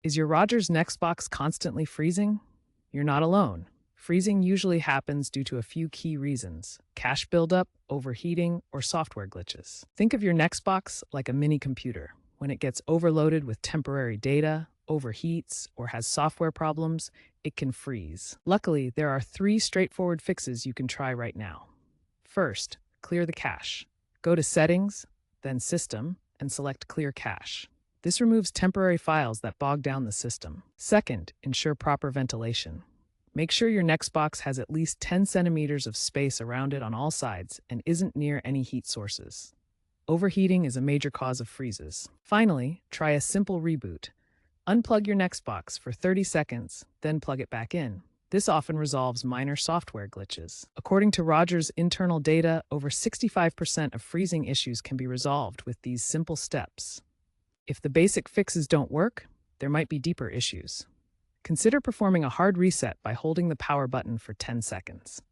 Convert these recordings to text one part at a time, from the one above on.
Is your Rogers NextBox constantly freezing? You're not alone. Freezing usually happens due to a few key reasons: cache buildup, overheating, or software glitches. Think of your NextBox like a mini computer. When it gets overloaded with temporary data, overheats, or has software problems, it can freeze. Luckily, there are three straightforward fixes you can try right now. First, clear the cache. Go to Settings, then System, and select Clear Cache. This removes temporary files that bog down the system. Second, ensure proper ventilation. Make sure your NextBox has at least 10 centimeters of space around it on all sides and isn't near any heat sources. Overheating is a major cause of freezes. Finally, try a simple reboot. Unplug your NextBox for 30 seconds, then plug it back in. This often resolves minor software glitches. According to Rogers' internal data, over 65% of freezing issues can be resolved with these simple steps. If the basic fixes don't work, there might be deeper issues. Consider performing a hard reset by holding the power button for 10 seconds.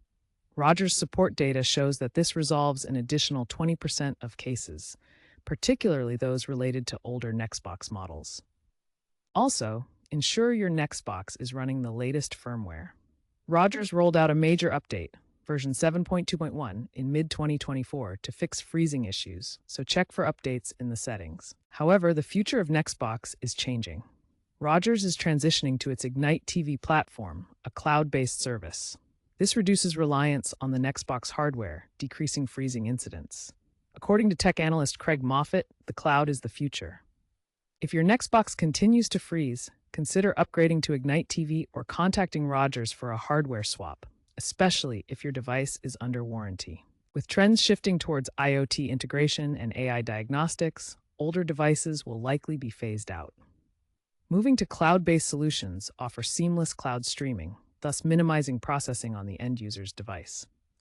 Rogers' support data shows that this resolves an additional 20% of cases, particularly those related to older NextBox models. Also, ensure your NextBox is running the latest firmware. Rogers rolled out a major update, version 7.2.1, in mid-2024 to fix freezing issues, so check for updates in the settings. However, the future of NextBox is changing. Rogers is transitioning to its Ignite TV platform, a cloud-based service. This reduces reliance on the NextBox hardware, decreasing freezing incidents. According to tech analyst Craig Moffett, the cloud is the future. If your NextBox continues to freeze, consider upgrading to Ignite TV or contacting Rogers for a hardware swap, especially if your device is under warranty. With trends shifting towards IoT integration and AI diagnostics, older devices will likely be phased out. Moving to cloud-based solutions offer seamless cloud streaming, thus minimizing processing on the end user's device.